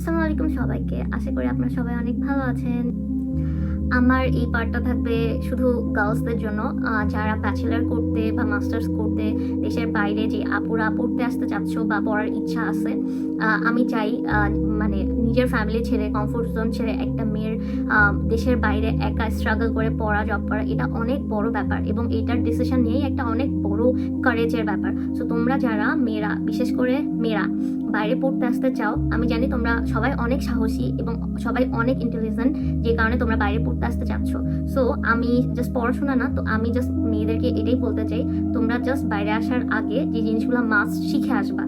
আসসালামু আলাইকুম সবাইকে। আশা করি আপনারা সবাই অনেক ভালো আছেন। আমার এই পার্টটা থাকবে শুধু গার্লসদের জন্য, যারা ব্যাচেলার করতে বা মাস্টার্স করতে দেশের বাইরে যে আপুরা পড়তে আসতে চাচ্ছ বা পড়ার ইচ্ছা আছে। আমি চাই মানে নিজের ফ্যামিলি ছেড়ে, কমফোর্ট জোন ছেড়ে একটা মেয়ের দেশের বাইরে একা স্ট্রাগল করে পড়া, জব করা, এটা অনেক বড় ব্যাপার এবং এটার ডিসিশন নিয়েই একটা অনেক বড় কারেজের ব্যাপার। সো তোমরা যারা মেয়েরা, বিশেষ করে মেয়েরা বাইরে পড়তে আসতে চাও, আমি জানি তোমরা সবাই অনেক সাহসী এবং সবাই অনেক ইন্টেলিজেন্ট, যে কারণে তোমরা বাইরে পড়তে আসতে চাচ্ছ। সো আমি জাস্ট পড়াশোনা না, তো আমি জাস্ট মেয়েদেরকে এটাই বলতে চাই, তোমরা জাস্ট বাইরে আসার আগে যে জিনিসগুলো মাস্ট শিখে আসবা।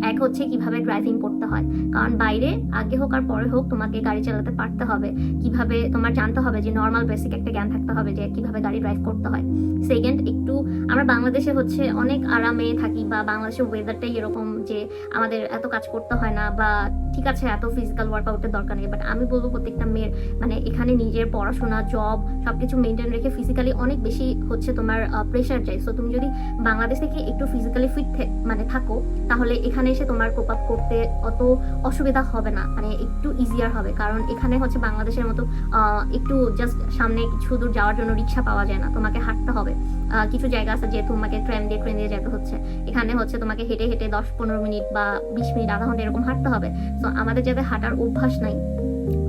এক হচ্ছে কিভাবে ড্রাইভিং করতে হয়, কারণ বাইরে আগে হোক আর পরে হোক তোমাকে গাড়ি চালাতে পারতে হবে। কিভাবে তোমার জানতে হবে যে নর্মাল বেসিক একটা জ্ঞান থাকতে হবে যে কিভাবে গাড়ি ড্রাইভ করতে হয়। সেকেন্ড, একটু আমরা বাংলাদেশে হচ্ছে অনেক আরামে থাকি, বা বাংলাদেশের ওয়েদারটাই এরকম যে আমাদের এত কাজ করতে হয় না, বা ঠিক আছে এত ফিজিক্যাল ওয়ার্কআউটের দরকার নেই। বাট আমি বলবো প্রত্যেকটা মেয়ের মানে এখানে নিজের পড়াশোনা, জব সবকিছু মেনটেন রেখে ফিজিক্যালি অনেক বেশি হচ্ছে তোমার প্রেশার চাই। সো তুমি যদি বাংলাদেশ থেকে একটু ফিজিক্যালি ফিট মানে থাকো, তাহলে এখানে এসে তোমার কোপ আপ করতে অত অসুবিধা হবে না, মানে একটু ইজিয়ার হবে। কারণ এখানে হচ্ছে বাংলাদেশের মতো একটু জাস্ট সামনে কিছু দূর যাওয়ার জন্য রিক্সা পাওয়া যায় না, তোমাকে হাঁটতে হবে। কিছু জায়গা আছে যে তোমাকে ট্রেন দিয়ে যেতে হচ্ছে, এখানে হচ্ছে তোমাকে হেঁটে হেঁটে 10-15 মিনিট বা 20 মিনিট, আধা ঘন্টা এরকম হাঁটতে হবে। তো আমাদের যাদের হাঁটার অভ্যাস নাই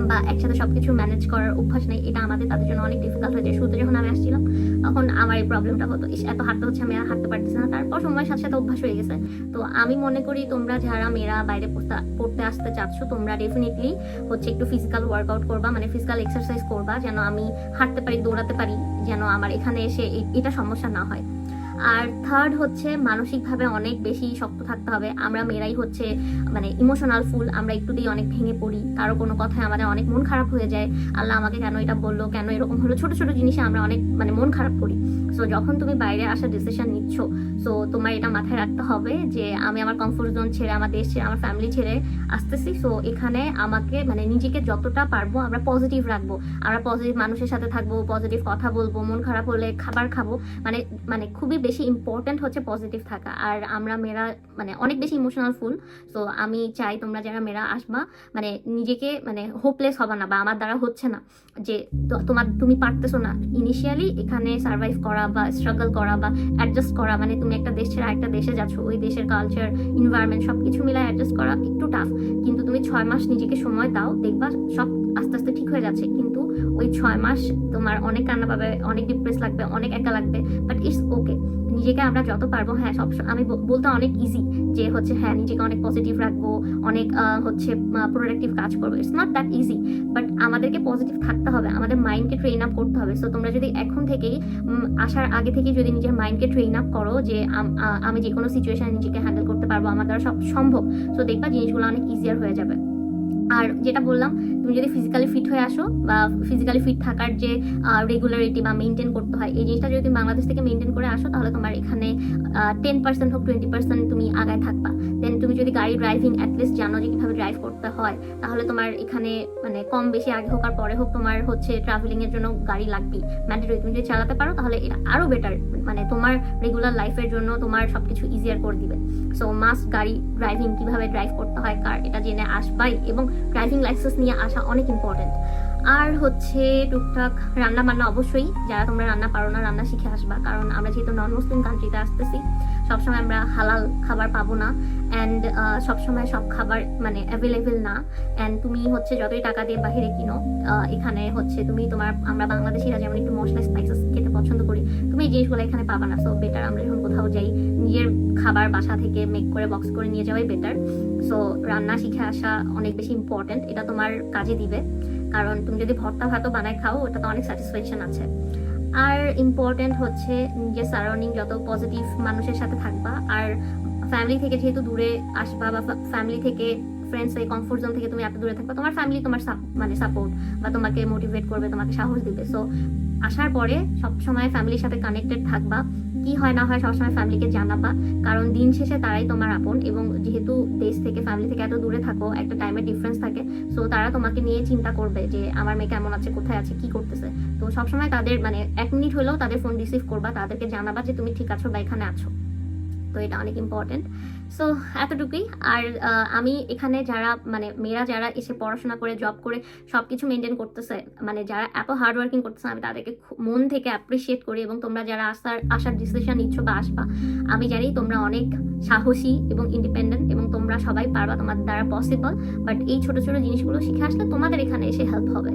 বা একসাথে সবকিছু ম্যানেজ করার অভ্যাস নেই, এটা আমাদের তাদের জন্য অনেক ডিফিকাল্ট হয়ে যায়। শুরুতে যখন আমি আসছিলাম তখন আমার এই প্রবলেমটা হতো, এত হাঁটতে হচ্ছে, আমি আর হাঁটতে পারতেছি না। তারপর সময়ের সাথে সাথে অভ্যাস হয়ে গেছে। তো আমি মনে করি তোমরা যারা মেয়েরা বাইরে পড়তে আসতে চাচ্ছ, তোমরা ডেফিনেটলি হচ্ছে একটু ফিজিক্যাল ওয়ার্কআউট করবা, মানে ফিজিক্যাল এক্সারসাইজ করবা, যেন আমি হাঁটতে পারি, দৌড়াতে পারি, যেন আমার এখানে এসে এটা সমস্যা না হয়। আর থার্ড হচ্ছে মানসিকভাবে অনেক বেশি শক্ত থাকতে হবে। আমরা মেয়েরাই হচ্ছে মানে ইমোশনাল ফুল, আমরা একটু দিয়ে অনেক ভেঙে পড়ি, কারো কোনো কথায় আমাদের অনেক মন খারাপ হয়ে যায়, আল্লাহ আমাকে কেন এটা বললো, কেন এরকম হলো, ছোট ছোট জিনিসে আমরা অনেক মানে মন খারাপ করি। সো যখন তুমি বাইরে আসার ডিসিশন নিচ্ছ, সো তোমার এটা মাথায় রাখতে হবে যে আমি আমার কমফোর্ট জোন ছেড়ে, আমার দেশ ছেড়ে, আমার ফ্যামিলি ছেড়ে আসতেছি। সো এখানে আমাকে মানে নিজেকে যতটা পারবো আমরা পজিটিভ রাখবো, আমরা পজিটিভ মানুষের সাথে থাকবো, পজিটিভ কথা বলবো, মন খারাপ হলে খাবার খাবো, মানে মানে খুবই বেশি ইম্পর্টেন্ট হচ্ছে পজিটিভ থাকা। আর আমরা মেয়েরা মানে অনেক বেশি ইমোশনাল ফুল। সো আমি চাই তোমরা যারা মেয়েরা আসবা, মানে নিজেকে মানে হোপলেস হবা না, বা আমার দ্বারা হচ্ছে না, যে তুমি পারতেছো না। ইনিশিয়ালি এখানে সার্ভাইভ করা বা স্ট্রাগল করা বা অ্যাডজাস্ট করা, মানে তুমি একটা দেশ ছেড়ে আরেকটা দেশে যাচ্ছ, ওই দেশের কালচার, এনভায়রনমেন্ট সবকিছু মিলায় অ্যাডজাস্ট করা একটু টাফ। কিন্তু তুমি 6 মাস নিজেকে সময় দাও, দেখবা সব আস্তে আস্তে ঠিক হয়ে যাচ্ছে। কিন্তু ওই 6 মাস তোমার অনেক কান্না পাবে, অনেক ডিপ্রেস লাগবে, অনেক একা লাগবে, বাট ইটস ওকে। নিজেকে আমরা যত পারবো, হ্যাঁ সব আমি বলতে অনেক ইজি যে হচ্ছে হ্যাঁ নিজেকে অনেক পজিটিভ রাখবো, অনেক হচ্ছে প্রোডাক্টিভ কাজ করবো, it's not that easy. But আমাদেরকে পজিটিভ থাকতে হবে, আমাদের মাইন্ডকে ট্রেন আপ করতে হবে। সো তোমরা যদি এখন থেকেই আসার আগে থেকে যদি নিজের মাইন্ডকে ট্রেন আপ করো যে আমি যে কোনো সিচুয়েশনে নিজেকে হ্যান্ডেল করতে পারবো, আমার দ্বারা সব সম্ভব, সো দেখবা জিনিসগুলো অনেক ইজিয়ার হয়ে যাবে। আর যেটা বললাম, তুমি যদি ফিজিক্যালি ফিট হয়ে আসো, বা ফিজিক্যালি ফিট থাকার যে রেগুলারিটি বা মেনটেন করতে হয়, এই জিনিসটা যদি তুমি বাংলাদেশ থেকে মেনটেন করে আসো, তাহলে তোমার এখানে 10% হোক 20% তুমি আগায় থাকবা। দেন তুমি যদি গাড়ি ড্রাইভিং অ্যাটলিস্ট জানো যে কীভাবে ড্রাইভ করতে হয়, তাহলে তোমার এখানে মানে কম বেশি আগে হোক আর পরে হোক তোমার হচ্ছে ট্রাভেলিংয়ের জন্য গাড়ি লাগবেই, ম্যান্ডেটরি। তুমি যদি চালাতে পারো তাহলে এটা আরও বেটার, মানে তোমার রেগুলার লাইফের জন্য তোমার সব কিছু ইজিয়ার করে দিবে। সো মাস্ট গাড়ি ড্রাইভিং কীভাবে ড্রাইভ করতে হয় কার, এটা জেনে আসবাই, এবং ড্রাইভিং লাইসেন্স নিয়ে আসা অনেক ইম্পর্টেন্ট। আর হচ্ছে টুকটাক রান্না বান্না, অবশ্যই যারা তোমরা রান্না পারো না, রান্না শিখে আসবা, কারণ আমরা যেহেতু নন মুসলিম কান্ট্রিতে আসতেছি, সবসময় আমরা হালাল খাবার পাবো না, অ্যান্ড সবসময় সব খাবার মানে অ্যাভেলেবেল না। অ্যান্ড তুমি হচ্ছে যতই টাকা দিয়ে বাহিরে কিনো, এখানে হচ্ছে আমরা বাংলাদেশিরা যেমন একটু মশলা স্পাইসেস খেতে পছন্দ করি, তুমি এই জিনিসগুলো এখানে পাবা না। সো বেটার আমরা যখন কোথাও যাই, নিজের খাবার বাসা থেকে মেক করে বক্স করে নিয়ে যাওয়াই বেটার। সো রান্না শিখে আসা অনেক বেশি ইম্পর্টেন্ট, এটা তোমার কাজে দিবে। কারণ তুমি যদি ভর্তা ভাতও বানায় খাও, ওটা তো অনেক স্যাটিসফ্যাকশন আছে। আর ইম্পর্টেন্ট হচ্ছে নিজের সারাউন্ডিং যত পজিটিভ মানুষের সাথে থাকবা। আর ফ্যামিলি থেকে যেহেতু দূরে আসবা, বা ফ্যামিলি থেকে ফ্রেন্ডস, এই কমফোর্ট জোন থেকে তুমি এত দূরে থাকবা, তোমার ফ্যামিলি তোমার মানে সাপোর্ট বা তোমাকে মোটিভেট করবে, তোমাকে সাহস দিবে। সো আসার পরে সবসময় ফ্যামিলির সাথে কানেক্টেড থাকবা, কি হয় না হয় সবসময় ফ্যামিলিকে জানাবা, কারণ দিন শেষে তারাই তোমার আপন। এবং যেহেতু দেশ থেকে ফ্যামিলি থেকে এত দূরে থাকো, একটা টাইমের ডিফারেন্স থাকে, সো তারা তোমাকে নিয়ে চিন্তা করবে যে আমার মেয়ে কেমন আছে, কোথায় আছে, কি করতেছে। তো সবসময় তাদের মানে 1 মিনিট হলেও তাদের ফোন রিসিভ করবা, তাদেরকে জানাবা যে তুমি ঠিক আছো বা এখানে আছো। তো এটা অনেক ইম্পর্টেন্ট। সো এতটুকুই। আর আমি এখানে যারা মানে মেয়েরা যারা এসে পড়াশোনা করে জব করে সব কিছু মেনটেন করতেছে, মানে যারা এত হার্ড ওয়ার্কিং করতেছে, আমি তাদেরকে মন থেকে অ্যাপ্রিসিয়েট করি। এবং তোমরা যারা আসার ডিসিশন নিচ্ছ বা আসবা, আমি জানি তোমরা অনেক সাহসী এবং ইন্ডিপেন্ডেন্ট এবং তোমরা সবাই পারবা, তোমাদের দ্বারা পসিবল। বাট এই ছোট ছোট জিনিসগুলো শিখে আসলে তোমাদের এখানে এসে হেল্প হবে।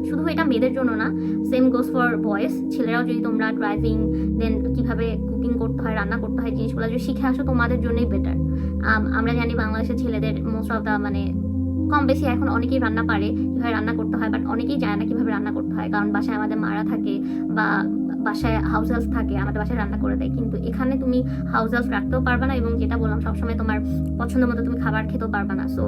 শুধু এটা মেয়েদের জন্য না, সেম গোস ফর বয়েজ। ছেলেরাও যদি তোমরা ড্রাইভিং, দেন কিভাবে কুকিং করতে হয়, রান্না করতে হয়, জিনিসগুলো যদি শিখে আসো তোমাদের জন্যই বেটার। আমরা জানি বাংলাদেশের ছেলেদের মোস্ট অফ দ্য মানে কম বেশি এখন অনেকেই রান্না পারে, কীভাবে রান্না করতে হয়, বাট অনেকেই জানে না কীভাবে রান্না করতে হয়। কারণ বাসায় আমাদের মারা থাকে বা বাসায় হাউস হেল্প থাকে, আমাদের বাসায় রান্না করে দেয়। কিন্তু এখানে তুমি হাউস হেল্প রাখতেও পারবে না এবং যেটা বললাম সবসময় তোমার পছন্দ মতো তুমি খাবার খেতেও পারবে না। সো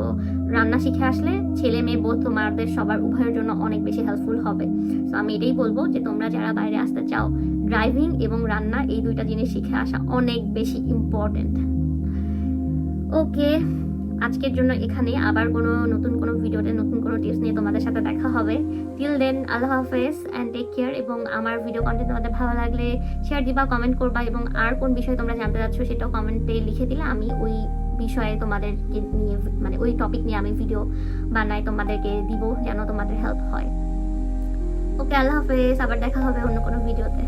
রান্না শিখে আসলে ছেলে মেয়ে বোধ তোমাদের সবার উভয়ের জন্য অনেক বেশি হেল্পফুল হবে। সো আমি এটাই বলবো যে তোমরা যারা বাইরে আসতে চাও, ড্রাইভিং এবং রান্না এই দুইটা জিনিস শিখে আসা অনেক বেশি ইম্পর্টেন্ট। ওকে, আজকের জন্য এখানে। আবার কোনো নতুন কোনো ভিডিওতে নতুন কোনো টিপস নিয়ে তোমাদের সাথে দেখা হবে। টিল দেন আল্লাহ হাফেজ অ্যান্ড টেক কেয়ার। এবং আমার ভিডিও কন্টেন্ট তোমাদের ভালো লাগলে শেয়ার দিবা, কমেন্ট করবা, এবং আর কোন বিষয়ে তোমরা জানতে চাচ্ছ সেটাও কমেন্টে লিখে দিলে আমি ওই বিষয়ে তোমাদেরকে নিয়ে মানে ওই টপিক নিয়ে আমি ভিডিও বানাই, তোমাদেরকে দিব যেন তোমাদের হেল্প হয়। ওকে, আল্লাহ হাফেজ। আবার দেখা হবে অন্য কোনো ভিডিওতে।